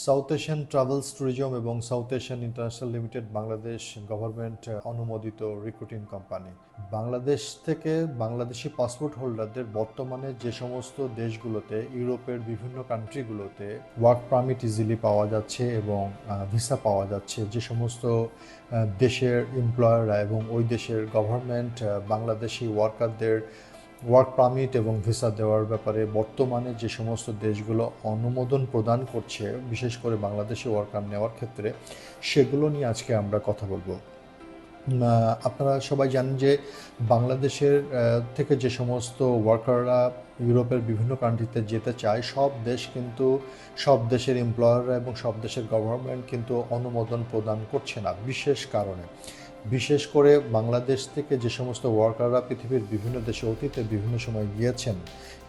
South Asian travels tourism এবং south Asian international limited Bangladesh government অনুমোদিত recruiting company. Bangladesh থেকে Bangladeshi passport হোল্ডারদের বর্তমানে যে সমস্ত দেশগুলোতে, ইউরোপের বিভিন্ন কান্ট্রিগুলোতে ওয়ার্ক পারমিট ইজিলি পাওয়া যাচ্ছে এবং ভিসা পাওয়া যাচ্ছে, যে সমস্ত দেশের এমপ্লয়াররা এবং ওই দেশের গভর্নমেন্ট বাংলাদেশি ওয়ার্কারদের ওয়ার্ক পারমিট এবং ভিসা দেওয়ার ব্যাপারে বর্তমানে যে সমস্ত দেশগুলো অনুমোদন প্রদান করছে, বিশেষ করে বাংলাদেশি ওয়ার্কার নেওয়ার ক্ষেত্রে, সেগুলো নিয়ে আজকে আমরা কথা বলবো। আপনারা সবাই জানেন যে বাংলাদেশের থেকে যে সমস্ত ওয়ার্কাররা ইউরোপের বিভিন্ন কান্ট্রিতে যেতে চায়, সব দেশের এমপ্লয়াররা এবং সব দেশের গভর্নমেন্ট কিন্তু অনুমোদন প্রদান করছে না বিশেষ কারণে। বিশেষ করে বাংলাদেশ থেকে যে সমস্ত ওয়ার্কাররা পৃথিবীর বিভিন্ন দেশে অতীতে বিভিন্ন সময় গিয়েছেন,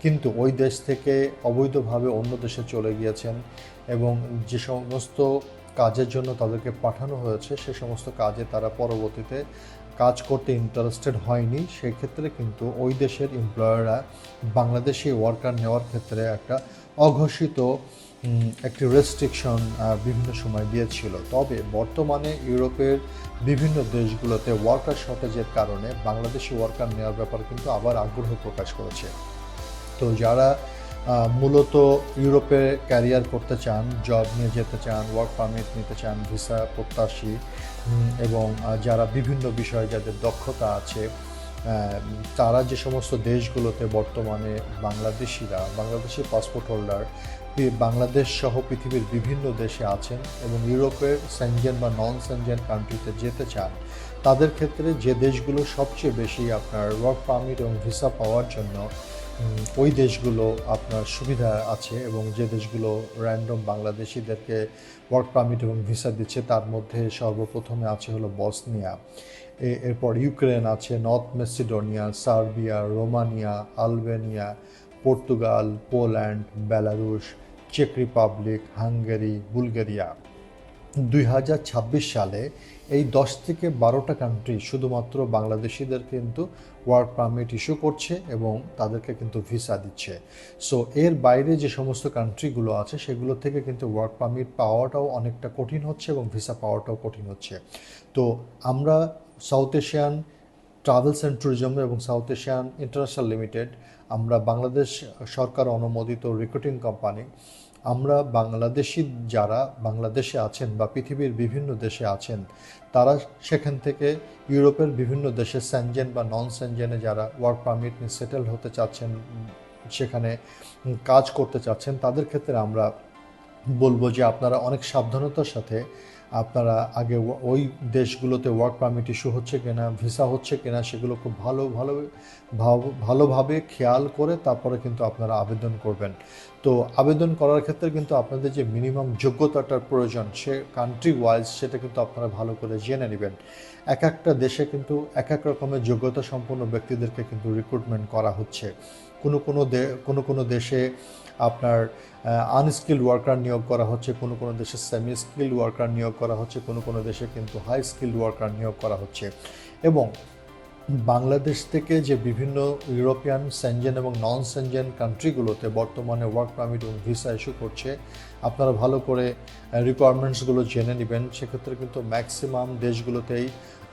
কিন্তু ওই দেশ থেকে অবৈধভাবে অন্য দেশে চলে গিয়েছেন এবং যে সমস্ত কাজের জন্য তাদেরকে পাঠানো হয়েছে সে সমস্ত কাজে তারা পরবর্তীতে কাজ করতে ইন্টারেস্টেড হয়নি, সেক্ষেত্রে কিন্তু ওই দেশের এমপ্লয়াররা বাংলাদেশি ওয়ার্কার নেওয়ার ক্ষেত্রে একটা অঘোষিত একটি রেস্ট্রিকশন বিভিন্ন সময় দিয়েছিল। তবে বর্তমানে ইউরোপের বিভিন্ন দেশগুলোতে ওয়ার্কার শর্টেজের কারণে বাংলাদেশি ওয়ার্কার নেওয়ার ব্যাপারে কিন্তু আবার আগ্রহ প্রকাশ করেছে। তো যারা মূলত ইউরোপে ক্যারিয়ার করতে চান, জব নিয়ে যেতে চান, ওয়ার্ক পারমিট নিতে চান, ভিসা প্রত্যাশী এবং যারা বিভিন্ন বিষয়ে যাদের দক্ষতা আছে, তারা যে সমস্ত দেশগুলোতে বর্তমানে বাংলাদেশি পাসপোর্ট হোল্ডার বাংলাদেশ সহ পৃথিবীর বিভিন্ন দেশে আছেন এবং ইউরোপের সেনজেন বা নন সেনজেন কান্ট্রিতে যেতে চান, তাদের ক্ষেত্রে যে দেশগুলো সবচেয়ে বেশি আপনার ওয়ার্ক পারমিট এবং ভিসা পাওয়ার জন্য ওই দেশগুলো আপনার সুবিধা আছে এবং যে দেশগুলো র্যান্ডম বাংলাদেশিদেরকে ওয়ার্ক পারমিট এবং ভিসা দিচ্ছে, তার মধ্যে সর্বপ্রথমে আছে হলো বসনিয়া, এরপর ইউক্রেন আছে, North Macedonia, Serbia, Romania, Albania, Portugal, Poland, Belarus, চেক রিপাবলিক, হাঙ্গেরি, বুলগেরিয়া। 2026 সালে এই 10 থেকে 12টা কান্ট্রি শুধুমাত্র বাংলাদেশিদের কিন্তু ওয়ার্ক পারমিট ইস্যু করছে এবং তাদেরকে কিন্তু ভিসা দিচ্ছে। সো এর বাইরে যে সমস্ত কান্ট্রিগুলো আছে সেগুলো থেকে কিন্তু ওয়ার্ক পারমিট পাওয়াটাও অনেকটা কঠিন হচ্ছে এবং ভিসা পাওয়াটাও কঠিন হচ্ছে। তো আমরা south Asian travels and tourism এবং সাউথ এশিয়ান ইন্টারন্যাশনাল লিমিটেড, আমরা বাংলাদেশ সরকার অনুমোদিত রিক্রুটিং কোম্পানি। আমরা যারা বাংলাদেশে আছেন বা পৃথিবীর বিভিন্ন দেশে আছেন, তারা সেখান থেকে ইউরোপের বিভিন্ন দেশে সেনজেন বা নন সেনজেনে যারা ওয়ার্ক পারমিট নিয়ে সেটেল হতে চাচ্ছেন, সেখানে কাজ করতে চাচ্ছেন, তাদের ক্ষেত্রে আমরা বলবো যে আপনারা অনেক সাবধানতার সাথে আপনারা আগে ওই দেশগুলোতে ওয়ার্ক পারমিট ইস্যু হচ্ছে কিনা, ভিসা হচ্ছে কিনা, সেগুলো খুব ভালোভাবে খেয়াল করে তারপরে কিন্তু আপনারা আবেদন করবেন। তো আবেদন করার ক্ষেত্রে কিন্তু আপনাদের যে মিনিমাম যোগ্যতাটার প্রয়োজন, সে কান্ট্রি ওয়াইজ সেটা কিন্তু আপনারা ভালো করে জেনে নেবেন। এক একটা দেশে কিন্তু এক এক রকমের যোগ্যতা সম্পন্ন ব্যক্তিদেরকে কিন্তু রিক্রুটমেন্ট করা হচ্ছে। কোনো দেশে আপনার আনস্কিল্ড ওয়ার্কার নিয়োগ করা হচ্ছে, কোনো দেশে সেমি স্কিল্ড ওয়ার্কার নিয়োগ করা হচ্ছে, কোনো দেশে কিন্তু হাই স্কিল্ড ওয়ার্কার নিয়োগ করা হচ্ছে। এবং বাংলাদেশ থেকে যে বিভিন্ন ইউরোপিয়ান সেনজেন এবং নন সেনজেন কান্ট্রিগুলোতে বর্তমানে ওয়ার্ক পারমিট এবং ভিসা ইস্যু করছে, আপনারা ভালো করে রিকোয়ারমেন্টসগুলো জেনে নেবেন। সেক্ষেত্রে কিন্তু ম্যাক্সিমাম দেশগুলোতেই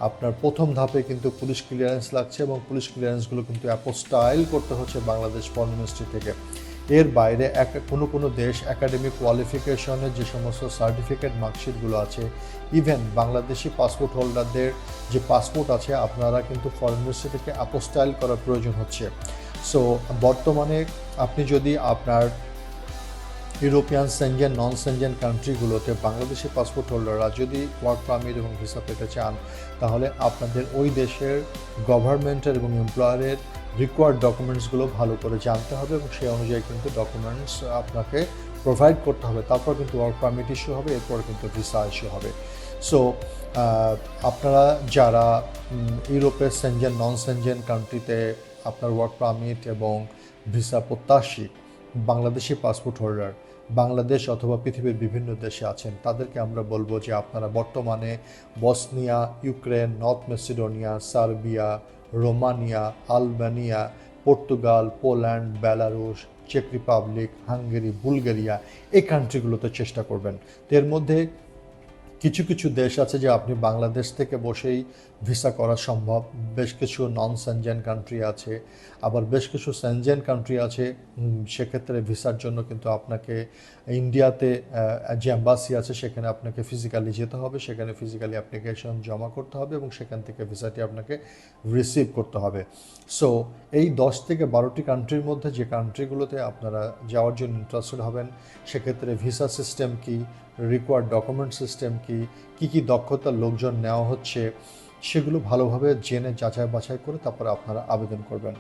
আপনার প্রথম ধাপে কিন্তু পুলিশ ক্লিয়ারেন্স লাগছে এবং পুলিশ ক্লিয়ারেন্সগুলো কিন্তু অ্যাপোস্টাইল করতে হচ্ছে বাংলাদেশ ফরেন মিনিস্ট্রি থেকে। এর বাইরে কোনো দেশ একাডেমিক কোয়ালিফিকেশনের যে সমস্ত সার্টিফিকেট মার্কশিটগুলো আছে, ইভেন বাংলাদেশি পাসপোর্ট হোল্ডারদের যে পাসপোর্ট আছে, আপনারা কিন্তু ফরেন মিনিস্ট্রি থেকে অ্যাপোস্টাইল করার প্রয়োজন হচ্ছে। সো বর্তমানে আপনি যদি আপনার ইউরোপিয়ান সেনজেন নন সেনজেন কান্ট্রিগুলোতে বাংলাদেশি পাসপোর্ট হোল্ডাররা যদি ওয়ার্ক পারমিট এবং ভিসা পেতে চান, তাহলে আপনাদের ওই দেশের গভর্নমেন্টের এবং এমপ্লয়ারের রিকোয়ার্ড ডকুমেন্টসগুলো ভালো করে জানতে হবে এবং সেই অনুযায়ী কিন্তু ডকুমেন্টস আপনাকে প্রোভাইড করতে হবে। তারপর কিন্তু ওয়ার্ক পারমিট ইস্যু হবে, এরপর কিন্তু ভিসা ইস্যু হবে। সো আপনারা যারা ইউরোপের সেনজেন নন সেনজেন কান্ট্রিতে আপনার ওয়ার্ক পারমিট এবং ভিসা প্রত্যাশী বাংলাদেশি পাসপোর্ট হোল্ডার বাংলাদেশ অথবা পৃথিবীর বিভিন্ন দেশে আছেন, তাদেরকে আমরা বলবো যে আপনারা বর্তমানে Bosnia, Ukraine, North Macedonia, Serbia, Romania, Albania, Portugal, Poland, Belarus, চেক রিপাবলিক, হাঙ্গেরি, বুলগেরিয়া, এই কান্ট্রিগুলোতে চেষ্টা করবেন। তো এর মধ্যে কিছু কিছু দেশ আছে যে আপনি বাংলাদেশ থেকে বসেই ভিসা করা সম্ভব। বেশ কিছু নন সেনজেন কান্ট্রি আছে, আবার বেশ কিছু সেনজেন কান্ট্রি আছে। সেক্ষেত্রে ভিসার জন্য কিন্তু আপনাকে ইন্ডিয়াতে যে অ্যাম্বাসি আছে সেখানে আপনাকে ফিজিক্যালি যেতে হবে, সেখানে ফিজিক্যালি অ্যাপ্লিকেশন জমা করতে হবে এবং সেখান থেকে ভিসাটি আপনাকে রিসিভ করতে হবে। সো এই 10 থেকে 12টি কান্ট্রির মধ্যে যে কান্ট্রিগুলোতে আপনারা যাওয়ার জন্য ইন্টারেস্টেড হবেন, সেক্ষেত্রে ভিসা সিস্টেম কি, রিকোয়ার্ড ডকুমেন্ট সিস্টেম কি, কী দক্ষতার লোকজন নেওয়া হচ্ছে, সেগুলো ভালোভাবে জেনে যাচাই বাছাই করে তারপরে আপনারা আবেদন করবেন।